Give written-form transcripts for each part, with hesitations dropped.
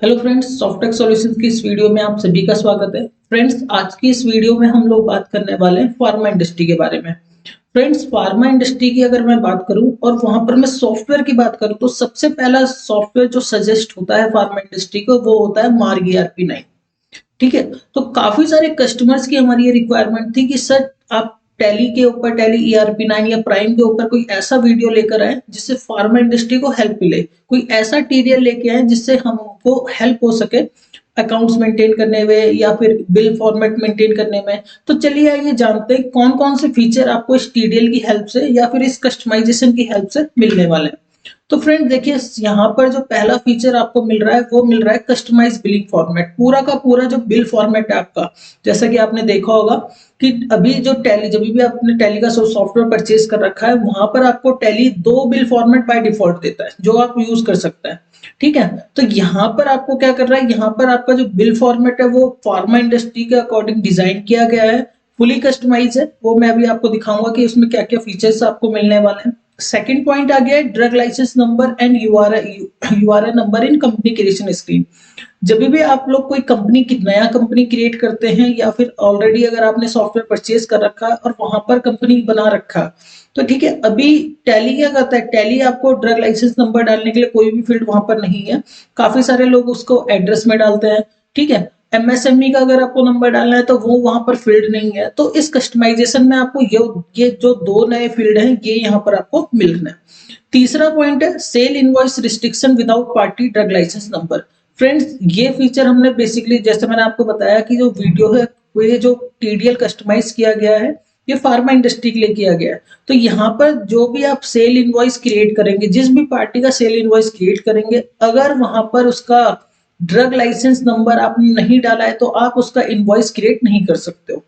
Hello friends, Softtech solutions की इस video में आप सभी का स्वागत है। फ्रेंड्स, आज की इस वीडियो में हम लोग बात करने वाले हैं फार्मा इंडस्ट्री के बारे में। फ्रेंड्स, फार्मा इंडस्ट्री की अगर मैं बात करूं और वहां पर मैं सॉफ्टवेयर की बात करूं तो सबसे पहला सॉफ्टवेयर जो सजेस्ट होता है फार्मा इंडस्ट्री को वो होता है मार्ग ERP9। ठीक है। तो काफी सारे कस्टमर्स की हमारी ये रिक्वायरमेंट थी कि सर आप टैली के ऊपर, टैली ERP9 या प्राइम के ऊपर कोई ऐसा वीडियो लेकर आए जिससे फार्मा इंडस्ट्री को हेल्प मिले, कोई ऐसा टीरियल लेके आए जिससे हमको हेल्प हो सके अकाउंट्स मेंटेन करने में या फिर बिल फॉर्मेट मेंटेन करने में। तो चलिए आइए जानते हैं कौन कौन से फीचर आपको इस टीडीएल की हेल्प से या फिर इस कस्टमाइजेशन की हेल्प से मिलने वाले हैं। तो फ्रेंड देखिए, यहाँ पर जो पहला फीचर आपको मिल रहा है वो मिल रहा है कस्टमाइज बिलिंग फॉर्मेट। पूरा का पूरा जो बिल फॉर्मेट है आपका, जैसा कि आपने देखा होगा कि अभी जो टैली, जब भी आपने टैली का सॉफ्टवेयर परचेज कर रखा है वहां पर आपको टैली दो बिल फॉर्मेट बाय डिफॉल्ट देता है जो आप यूज कर सकते हैं। ठीक है। तो यहाँ पर आपको क्या कर रहा है, यहाँ पर आपका जो बिल फॉर्मेट है वो फार्मा इंडस्ट्री के अकॉर्डिंग डिजाइन किया गया है, फुली कस्टमाइज है। वो मैं अभी आपको दिखाऊंगा कि इसमें क्या क्या फीचर्स आपको मिलने वाले हैं। सेकंड पॉइंट आ गया है drug licence number and URA number in company creation screen. जब भी आप लोग कोई कंपनी की नया कंपनी क्रिएट करते हैं या फिर ऑलरेडी अगर आपने सॉफ्टवेयर परचेज कर रखा है और वहां पर कंपनी बना रखा, तो ठीक है, अभी टैली क्या करता है, टैली आपको ड्रग लाइसेंस नंबर डालने के लिए कोई भी फील्ड वहां पर नहीं है। काफी सारे लोग उसको एड्रेस में डालते हैं। ठीक है। MSME का अगर आपको नंबर डालना है तो वो वहां पर फील्ड नहीं है। तो इस कस्टमाइजेशन में आपको ये जो दो नए फील्ड हैं ये यहाँ पर आपको मिल रहे हैं। तीसरा पॉइंट है sale invoice restriction without party drug licence number. Friends, ये फीचर हमने बेसिकली, जैसे मैंने आपको बताया कि जो वीडियो है वो ये जो टीडीएल कस्टमाइज किया गया है ये फार्मा इंडस्ट्री के लिए किया गया है। तो यहाँ पर जो भी आप सेल इनवॉइस क्रिएट करेंगे, जिस भी पार्टी का सेल इनवॉइस क्रिएट करेंगे, अगर वहां पर उसका ड्रग लाइसेंस नंबर आपने नहीं डाला है तो आप उसका इनवॉइस क्रिएट नहीं कर सकते हो,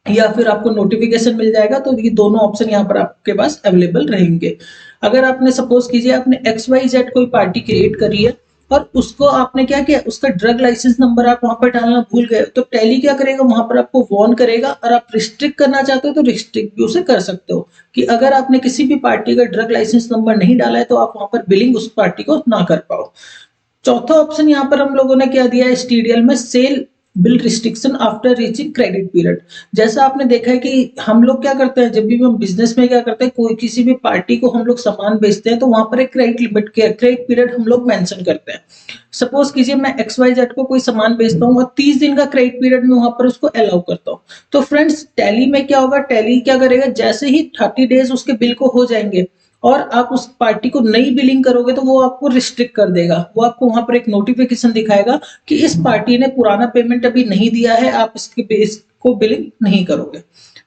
या फिर आपको नोटिफिकेशन मिल जाएगा। तो ये दोनों ऑप्शन यहाँ पर आपके पास अवेलेबल रहेंगे। अगर आपने सपोज कीजिए आपने XYZ कोई पार्टी क्रिएट करी है और उसको आपने क्या किया, उसका ड्रग लाइसेंस नंबर आप वहां पर डालना भूल गए, तो टैली क्या करेगा, वहां पर आपको वार्न करेगा। और आप रिस्ट्रिक्ट करना चाहते हो तो रिस्ट्रिक्ट भी उसे कर सकते हो कि अगर आपने किसी भी पार्टी का ड्रग लाइसेंस नंबर नहीं डाला है तो आप वहां पर बिलिंग उस पार्टी को ना कर पाओ। चौथा ऑप्शन यहाँ पर हम लोगों ने क्या दिया है इस टीडीएल में, sale bill restriction after reaching credit period. जैसा आपने देखा है कि हम लोग क्या करते हैं, जब भी हम बिजनेस में क्या करते हैं, कोई किसी भी पार्टी को हम लोग सामान बेचते हैं तो वहां पर एक क्रेडिट लिमिट, क्रेडिट पीरियड हम लोग मेंशन करते हैं। सपोज कीजिए मैं XYZ को कोई सामान बेचता हूँ और 30 दिन का क्रेडिट पीरियड में वहां पर उसको अलाउ करता हूँ। तो फ्रेंड्स, टैली में क्या होगा, टैली क्या करेगा, जैसे ही 30 डेज उसके बिल को हो जाएंगे और आप उस पार्टी को नई बिलिंग करोगे तो वो आपको रिस्ट्रिक्ट कर देगा। वो आपको वहां पर एक नोटिफिकेशन दिखाएगा कि इस पार्टी ने पुराना पेमेंट अभी नहीं दिया है, आप इसके बेस को बिलिंग नहीं करोगे।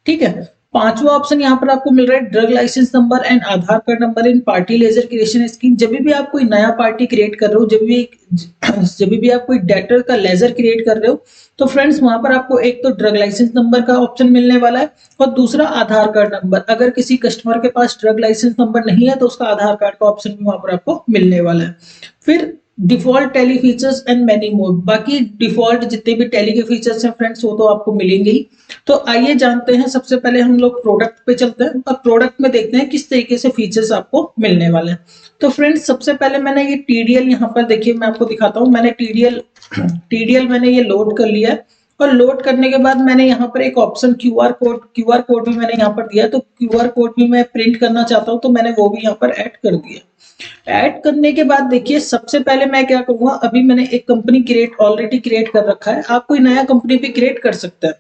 ठीक है। पांचवा ऑप्शन यहाँ पर आपको मिल रहा है drug licence number and Aadhaar card number in party ledger creation scheme. जब भी आप कोई नया पार्टी क्रिएट कर रहे हो, जब भी आप कोई डेटर का लेजर क्रिएट कर रहे हो, तो फ्रेंड्स वहां पर आपको एक तो ड्रग लाइसेंस नंबर का ऑप्शन मिलने वाला है और दूसरा आधार कार्ड नंबर। अगर किसी कस्टमर के पास ड्रग लाइसेंस नंबर नहीं है तो उसका आधार कार्ड का ऑप्शन भी वहां पर आपको मिलने वाला है। फिर default Tally features and many more, बाकी डिफॉल्ट जितने भी टेली के फीचर्स हैं फ्रेंड्स वो तो आपको मिलेंगे ही। तो आइए जानते हैं, सबसे पहले हम लोग प्रोडक्ट पे चलते हैं और प्रोडक्ट में देखते हैं किस तरीके से फीचर्स आपको मिलने वाले हैं। तो फ्रेंड्स, सबसे पहले मैंने ये टीडीएल यहाँ पर देखिए, मैं आपको दिखाता हूँ। मैंने टीडीएल मैंने ये लोड कर लिया है और लोड करने के बाद मैंने यहाँ पर एक ऑप्शन क्यूआर कोड भी मैंने यहाँ पर दिया। तो क्यूआर कोड भी मैं प्रिंट करना चाहता हूँ तो मैंने वो भी यहाँ पर ऐड कर दिया। ऐड करने के बाद देखिए, सबसे पहले मैं क्या करूंगा, अभी मैंने एक कंपनी ऑलरेडी क्रिएट कर रखा है, आप कोई नया कंपनी भी क्रिएट कर सकते हैं।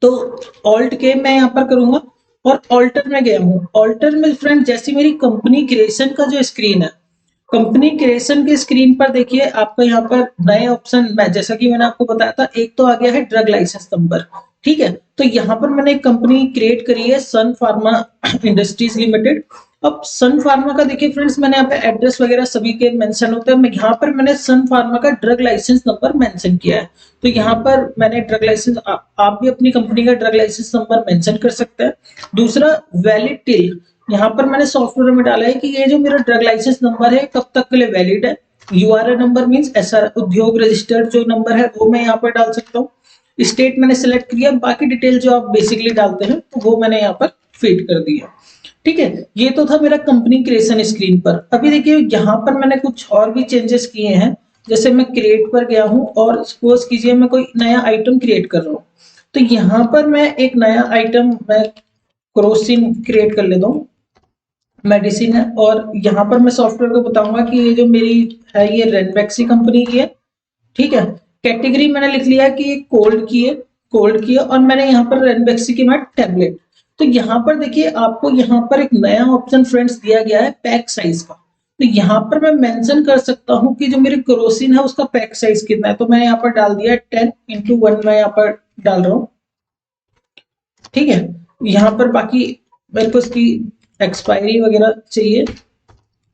तो ऑल्ट के मैं यहाँ पर करूंगा और ऑल्टर में गया हूँ। ऑल्टर में फ्रेंड जैसी मेरी कंपनी क्रिएशन का जो स्क्रीन है, कंपनी क्रिएशन के स्क्रीन पर देखिए आपका यहाँ पर नए ऑप्शन, मैं जैसा कि मैंने आपको बताया था, एक तो आ गया है ड्रग लाइसेंस नंबर। ठीक है। तो यहाँ पर मैंने एक कंपनी क्रिएट करी है सन फार्मा इंडस्ट्रीज लिमिटेड। अब सन फार्मा का देखिए फ्रेंड्स, मैंने यहाँ पे एड्रेस वगैरह सभी के मेंशन होते हैं। मैं यहाँ पर मैंने सन फार्मा का ड्रग लाइसेंस नंबर मेंशन किया है। तो यहाँ पर मैंने ड्रग लाइसेंस, आप भी अपनी कंपनी का ड्रग लाइसेंस नंबर मेंशन कर सकते हैं। दूसरा, वैलिड टिल, यहाँ पर मैंने सॉफ्टवेयर में डाला है कि ये जो मेरा ड्रग लाइसेंस नंबर है कब तक के लिए वैलिड है। यूआरए नंबर मींस ऐसा उद्योग रजिस्टर्ड जो नंबर है वो मैं यहाँ पर डाल सकता हूँ। स्टेट मैंने सिलेक्ट किया, बाकी डिटेल जो आप बेसिकली डालते हैं तो वो मैंने यहाँ पर फीड कर दिया। ठीक है। ये तो था मेरा कंपनी क्रिएशन स्क्रीन पर। अभी देखिए यहाँ पर मैंने कुछ और भी चेंजेस किए हैं। जैसे मैं क्रिएट पर गया हूं और सपोज कीजिए मैं कोई नया आइटम क्रिएट कर रहा हूं, तो यहाँ पर मैं एक नया आइटम मैं क्रोसिन क्रिएट कर लेता हूँ, मेडिसिन है, और यहाँ पर मैं सॉफ्टवेयर को बताऊंगा कि ये जो मेरी है ये रेनबैक्सी कंपनी की है, ठीक है। कैटेगरी मैंने लिख लिया कि ये कोल्ड की है, और मैंने यहाँ पर रेनबैक्सी की मैं टैबलेट। तो यहाँ पर देखिए आपको यहाँ पर एक नया ऑप्शन फ्रेंड्स दिया गया है पैक साइज का। तो यहाँ पर मैं मेंशन कर सकता हूँ कि जो मेरी क्रोसिन है उसका पैक साइज कितना है, तो मैं यहाँ पर डाल दिया 10x1 मैं यहाँ पर डाल रहा हूँ, ठीक है। यहाँ पर बाकी मेरे को इसकी एक्सपायरी वगैरह चाहिए,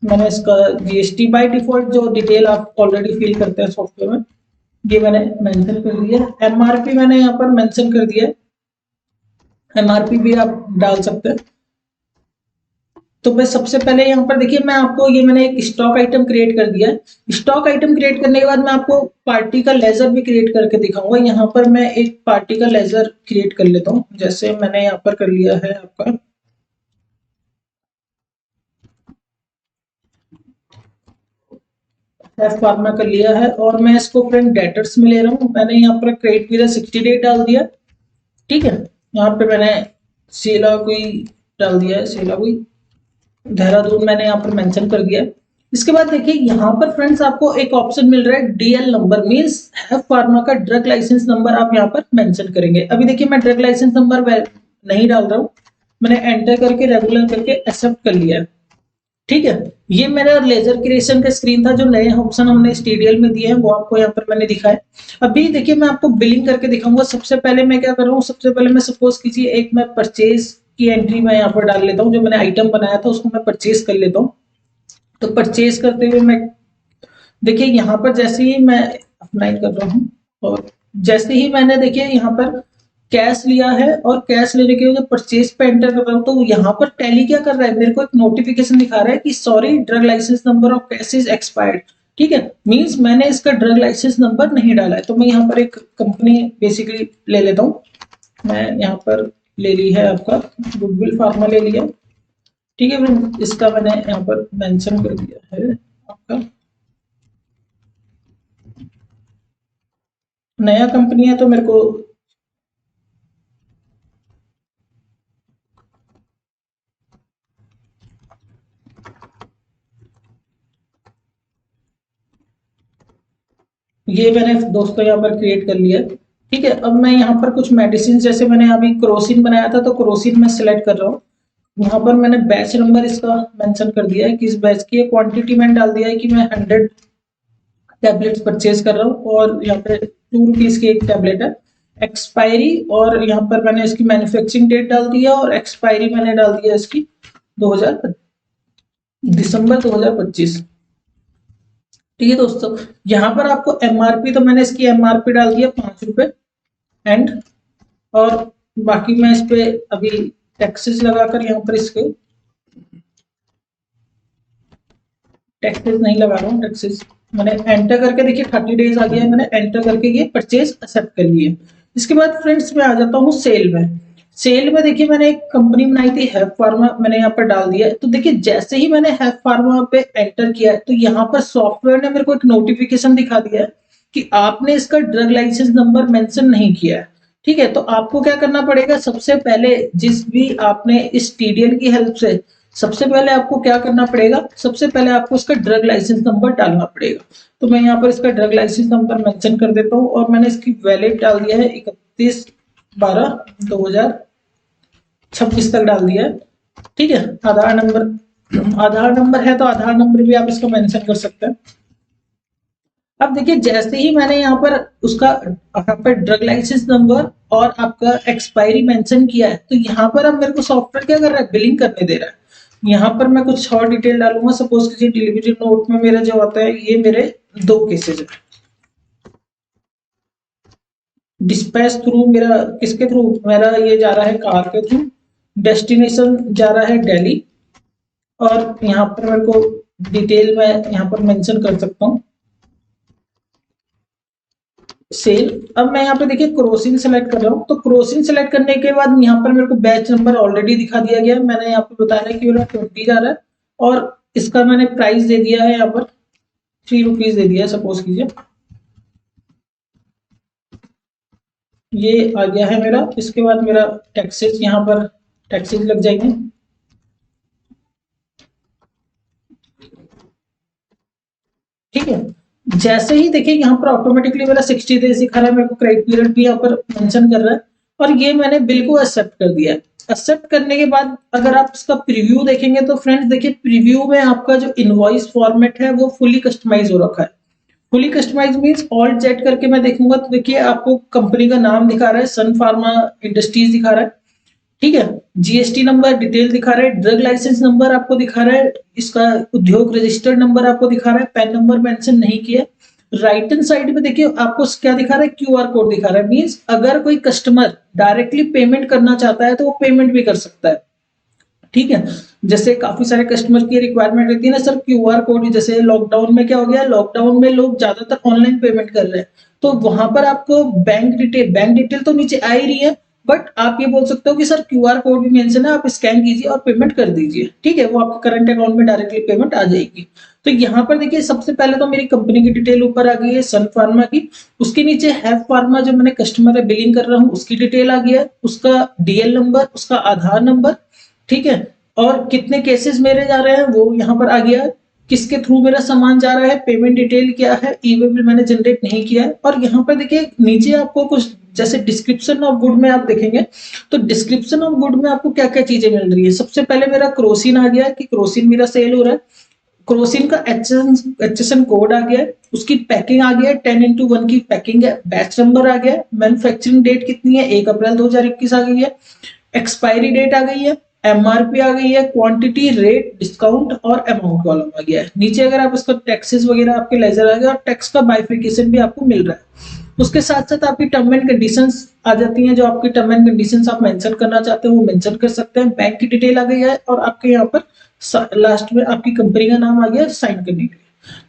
मैंने इसका जीएसटी बाय डिफॉल्ट जो डिटेल आप ऑलरेडी फिल करते हैं सॉफ्टवेयर में, ये मैंने मेंशन कर दिया। एमआरपी मैंने यहाँ पर मेंशन कर दिया है, एमआरपी भी आप डाल सकते हैं। तो मैं सबसे पहले यहाँ पर देखिए मैं आपको ये मैंने एक स्टॉक आइटम क्रिएट कर दिया है। स्टॉक आइटम क्रिएट करने के बाद मैं आपको पार्टी का लेजर भी क्रिएट करके दिखाऊंगा। यहाँ पर मैं एक पार्टी का लेजर क्रिएट कर लेता हूँ, जैसे मैंने यहाँ पर कर लिया है आपका एफ फार्मा कर लिया है, और मैं इसको फ्रेंड डेटर्स में ले रहा हूँ। मैंने यहाँ पर क्रेडिट पीरियड 60 डेट डाल दिया, ठीक है। यहाँ पे मैंने सेला कोई डाल दिया है, सेला कोई देहरादून मैंने यहाँ पर मेंशन कर दिया है। इसके बाद देखिए यहाँ पर फ्रेंड्स आपको एक ऑप्शन मिल रहा है DL number, means F pharma का ड्रग लाइसेंस नंबर आप यहाँ पर मेंशन करेंगे। अभी देखिए मैं ड्रग लाइसेंस नंबर नहीं डाल रहा हूँ, मैंने एंटर करके रेगुलर करके एक्सेप्ट कर लिया है, ठीक है। ये मेरा लेजर क्रिएशन का स्क्रीन था, जो नए ऑप्शन हमने स्टीडियल में दिए हैं वो आपको यहाँ पर मैंने दिखाया। अभी देखिए मैं आपको बिलिंग करके दिखाऊंगा। सबसे पहले मैं क्या कर रहा हूँ, सबसे पहले मैं सपोज कीजिए एक मैं परचेज की एंट्री मैं यहाँ पर डाल लेता हूँ, जो मैंने आइटम बनाया था उसको मैं परचेज कर लेता हूँ। तो परचेज करते हुए मैं देखिए यहाँ पर जैसे ही मैं अप्लाई कर रहा हूँ, और जैसे ही मैंने देखिए यहाँ पर कैश लिया है, और कैश लेने के बाद परचेज पे एंटर कर रहा हूँ, तो यहाँ पर टैली क्या कर रहा है, मेरे को एक नोटिफिकेशन दिखा रहा है कि sorry drug licence number of cash is expired, ठीक है। मींस मैंने इसका ड्रग लाइसेंस नंबर नहीं डाला है। तो मैं यहाँ पर एक कंपनी बेसिकली ले लेता हूँ, मैं यहाँ पर ले ली है आपका गुडविल फार्मा ले लिया, ठीक है। इसका मैंने यहाँ पर मेंशन कर दिया है आपका, नया कंपनी है तो मेरे को ये मैंने दोस्तों यहाँ पर क्रिएट कर लिया, ठीक है। अब मैं यहाँ पर कुछ मेडिसिन, जैसे मैंने अभी क्रोसिन बनाया था तो क्रोसिन मैं सिलेक्ट कर रहा हूँ। यहाँ पर मैंने बैच नंबर इसका मेंशन कर दिया है, किस बैच की है। क्वांटिटी मैंने डाल दिया है कि मैं 100 टैबलेट्स परचेज कर रहा हूँ, और यहाँ पे 2 रुपीज की एक टैबलेट है। एक्सपायरी, और यहाँ पर मैंने इसकी मैन्युफैक्चरिंग डेट डाल दिया, और एक्सपायरी मैंने डाल दिया इसकी 2000 दिसंबर 2025, ठीक है दोस्तों। यहाँ पर आपको एमआरपी, तो मैंने इसकी एमआरपी डाल दिया 5 रुपए एंड, और बाकी मैं इस पे अभी टैक्सेस लगाकर यहाँ पर इसके टैक्सेस नहीं लगा रहा हूँ, टैक्सेस मैंने एंटर करके देखिए 30 डेज आ गया है, मैंने एंटर करके ये परचेज एक्सेप्ट कर लिए। इसके बाद फ्रेंड्स मैं आ जाता हूँ सेल में। सेल में देखिए मैंने एक कंपनी बनाई थी हैव फार्मा, मैंने यहाँ पर डाल दिया है। तो देखिए जैसे ही मैंने हैव फार्मा पे एंटर किया है, तो यहाँ पर सॉफ्टवेयर ने मेरे को एक नोटिफिकेशन दिखा दिया है कि आपने इसका ड्रग लाइसेंस नंबर मेंशन नहीं किया है, ठीक है। तो आपको क्या करना पड़ेगा, सबसे पहले जिस भी आपने इस टीडीएल की हेल्प से, सबसे पहले आपको क्या करना पड़ेगा, सबसे पहले आपको इसका ड्रग लाइसेंस नंबर डालना पड़ेगा। तो मैं यहाँ पर इसका ड्रग लाइसेंस नंबर मेंशन कर देता हूँ, और मैंने इसकी वैलिड डाल दिया है 31/12/2026 तक डाल दिया है, ठीक है। आधार नंबर है तो आधार नंबर भी आप इसका मेंशन कर सकते हैं। अब देखिए जैसे ही मैंने यहाँ पर उसका यहाँ पर ड्रग लाइसेंस नंबर और आपका एक्सपायरी मेंशन किया है, तो यहाँ पर अब मेरे को सॉफ्टवेयर क्या कर रहा है, बिलिंग करने दे रहा है। यहाँ पर मैं कुछ और डिटेल डालूंगा। सपोज कीजिए डिलीवरी नोट में मेरा जो आता है, ये मेरे 2 केसेस है। डिस्पैच थ्रू मेरा किसके थ्रू, मेरा ये जा रहा है कार के थ्रू, डेस्टिनेशन जा रहा है दिल्ली, और यहाँ पर मेरे को डिटेल में यहाँ पर मेंशन कर सकता हूँ सेल। अब मैं यहाँ पे देखिए क्रोसिन सेलेक्ट कर रहा हूँ, तो क्रोसिन सेलेक्ट करने के बाद यहाँ पर मेरे को बैच नंबर ऑलरेडी दिखा दिया गया है। मैंने यहाँ पे बताया है कि मेरा 20 जा रहा है, और इसका मैंने प्राइस दे दिया है यहाँ पर ₹3 दे दिया सपोज कीजिए, ये आ गया है मेरा। इसके बाद मेरा टैक्सेस, यहाँ पर टैक्सेस लग जाएंगे। ठीक है, जैसे ही देखिए यहाँ पर ऑटोमेटिकली मेरा 60 डेज दिखा रहा है, मेरे को क्रेडिट पीरियड भी यहाँ पर मेंशन कर रहा है, और ये मैंने बिल को एक्सेप्ट कर दिया है। एक्सेप्ट करने के बाद अगर आप इसका प्रीव्यू देखेंगे तो फ्रेंड्स देखिए, प्रीव्यू में आपका जो इनवॉइस फॉर्मेट है वो फुली कस्टमाइज हो रखा है। Fully customise means alt Z करके मैं देखूंगा तो देखिए आपको कंपनी का नाम दिखा रहा है, सन फार्मा इंडस्ट्रीज दिखा रहा है। ठीक है, जीएसटी नंबर डिटेल दिखा रहा है, ड्रग लाइसेंस नंबर आपको दिखा रहा है, इसका उद्योग रजिस्टर्ड नंबर आपको दिखा रहा है, पैन नंबर मेंशन नहीं किया। राइट हैंड साइड में देखिए आपको क्या दिखा रहा है, क्यूआर कोड दिखा रहा है। मींस अगर कोई कस्टमर डायरेक्टली पेमेंट करना चाहता है तो वो पेमेंट भी कर सकता है। ठीक है, जैसे काफी सारे कस्टमर की रिक्वायरमेंट रहती है ना सर क्यूआर कोड, जैसे लॉकडाउन में क्या हो गया, लॉकडाउन में लोग ज्यादातर ऑनलाइन पेमेंट कर रहे हैं, तो वहां पर आपको बैंक डिटेल तो नीचे आ ही रही है, बट आप ये बोल सकते हो कि सर क्यूआर कोड भी मेंशन है, आप स्कैन कीजिए और पेमेंट कर दीजिए। ठीक है, वो आपके करंट अकाउंट में डायरेक्टली पेमेंट आ जाएगी। तो यहाँ पर देखिए सबसे पहले तो मेरी कंपनी की डिटेल ऊपर आ गई है सन फार्मा की, उसके नीचे हैव फार्मा जो मैंने कस्टमर है बिलिंग कर रहा हूँ उसकी डिटेल आ गया है, उसका डीएल नंबर, उसका आधार नंबर। ठीक है, और कितने केसेस मेरे जा रहे हैं वो यहाँ पर आ गया है, किसके थ्रू मेरा सामान जा रहा है, पेमेंट डिटेल क्या है, ई वे बिल मैंने जनरेट नहीं किया है। और यहाँ पर देखिए नीचे आपको कुछ जैसे डिस्क्रिप्शन ऑफ गुड में आप देखेंगे तो डिस्क्रिप्शन ऑफ गुड में आपको क्या क्या चीजें मिल रही है। सबसे पहले मेरा क्रोसिन आ गया है कि क्रोसिन मेरा सेल हो रहा है, क्रोसिन का एचएसएन कोड आ गया है, उसकी पैकिंग आ गया है, 10x1 की पैकिंग है, बैच नंबर आ गया है, मैन्युफैक्चरिंग डेट कितनी है 1 अप्रैल 2021 आ गई है, एक्सपायरी डेट आ गई है, एमआरपी आ गई है, क्वांटिटी, रेट, डिस्काउंट और अमाउंट कॉलम आ गया है। नीचे अगर आप इसका टैक्सेस वगैरह आपके लेजर आ गया और टैक्स का बाइफिकेशन भी आपको मिल रहा है। उसके साथ साथ आपकी टर्म एंड कंडीशंस आ जाती हैं, जो आपकी टर्म एंड कंडीशंस आप मेंशन करना चाहते हो वो मेंशन कर सकते हैं। बैंक की डिटेल आ गई है और आपके यहाँ पर लास्ट में आपकी कंपनी का नाम आ गया साइन करने के लिए।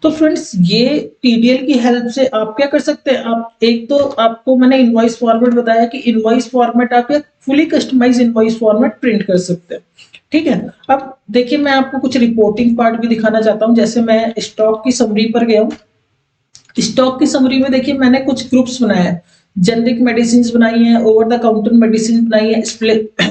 तो फ्रेंड्स ये टीडीएल की हेल्प से आप क्या कर सकते हैं, आप एक तो आपको मैंने इनवॉइस फॉर्मेट बताया कि इनवॉइस फॉर्मेट आप fully customise invoice format print कर सकते हैं। ठीक है, अब देखिए मैं आपको कुछ रिपोर्टिंग पार्ट भी दिखाना चाहता हूं। जैसे मैं स्टॉक की समरी पर गया हूं, स्टॉक की समरी में देखिए मैंने कुछ ग्रुप्स बनाए हैं, जेनरिक मेडिसिन बनाई है, ओवर द काउंटर मेडिसिन बनाई है, स्प्लिट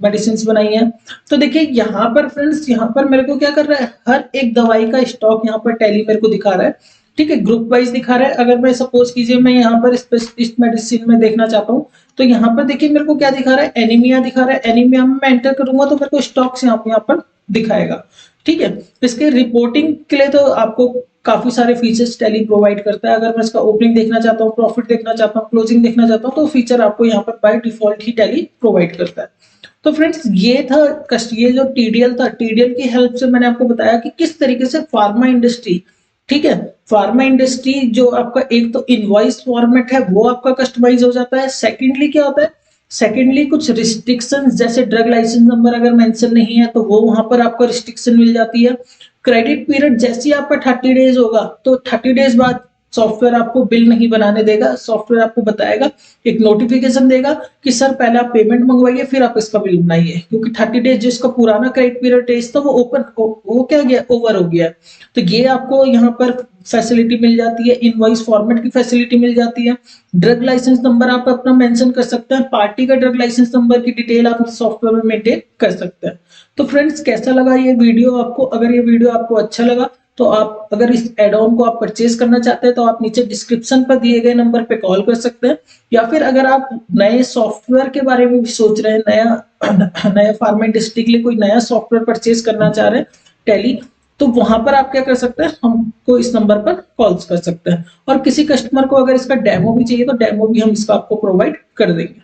मेडिसिन बनाई है। तो देखिए यहाँ पर फ्रेंड्स, यहाँ पर मेरे को क्या कर रहा है, हर एक दवाई का स्टॉक यहाँ पर टैली मेरे को दिखा रहा है। ठीक है, ग्रुप वाइज दिखा रहा है। अगर मैं सपोज कीजिए मैं यहाँ पर स्पेशलिस्ट मेडिसिन में देखना चाहता हूँ तो यहाँ पर देखिए मेरे को क्या दिखा रहा है, एनीमिया दिखा रहा है। एनीमिया में मैं एंटर करूंगा तो मेरे को स्टॉक्स यहाँ पर दिखाएगा। ठीक है, इसके रिपोर्टिंग के लिए तो आपको काफी सारे फीचर्स टैली प्रोवाइड करता है। अगर मैं इसका ओपनिंग देखना चाहता हूँ, प्रॉफिट देखना चाहता हूँ, क्लोजिंग देखना चाहता हूँ तो फीचर आपको यहाँ पर by default he tally provide करता है। तो फ्रेंड्स ये था ये जो टीडीएल था, टीडीएल की हेल्प से मैंने आपको बताया कि किस तरीके से फार्मा इंडस्ट्री, ठीक है, फार्मा इंडस्ट्री जो आपका एक तो इनवॉइस फॉर्मेट है वो आपका कस्टमाइज हो जाता है। सेकेंडली क्या होता है, सेकेंडली कुछ रिस्ट्रिक्शंस जैसे ड्रग लाइसेंस नंबर अगर मेंशन नहीं है तो वो वहां पर आपको रिस्ट्रिक्शन मिल जाती है। क्रेडिट पीरियड जैसे ही आपका 30 डेज होगा तो 30 डेज बाद सॉफ्टवेयर आपको बिल नहीं बनाने देगा। सॉफ्टवेयर आपको बताएगा, एक नोटिफिकेशन देगा कि सर पहले आप पेमेंट मंगवाइए फिर आप इसका बिल बनाइए, क्योंकि 30 डेज जिसका पुराना क्रेडिट पीरियड डेज था वो वो क्या गया, ओवर हो गया। तो ये आपको यहाँ पर फैसिलिटी मिल जाती है, इनवॉइस फॉर्मेट की फैसिलिटी मिल जाती है। ड्रग लाइसेंस नंबर आप अपना मेंशन कर सकते हैं, पार्टी का ड्रग लाइसेंस नंबर की डिटेल आप सॉफ्टवेयर में मेंटेन कर सकते हैं। तो फ्रेंड्स कैसा लगा ये वीडियो आपको, अगर ये वीडियो आपको अच्छा लगा तो आप अगर इस एड ऑन को आप परचेज करना चाहते हैं तो आप नीचे डिस्क्रिप्शन पर दिए गए नंबर पे कॉल कर सकते हैं, या फिर अगर आप नए सॉफ्टवेयर के बारे में भी सोच रहे हैं, नया फार्मा इंडस्ट्री के लिए कोई नया सॉफ्टवेयर परचेज करना चाह रहे हैं टैली, तो वहां पर आप क्या कर सकते हैं, हमको इस नंबर पर कॉल कर सकते हैं। और किसी कस्टमर को अगर इसका डेमो भी चाहिए तो डेमो भी हम इसका आपको प्रोवाइड कर देंगे।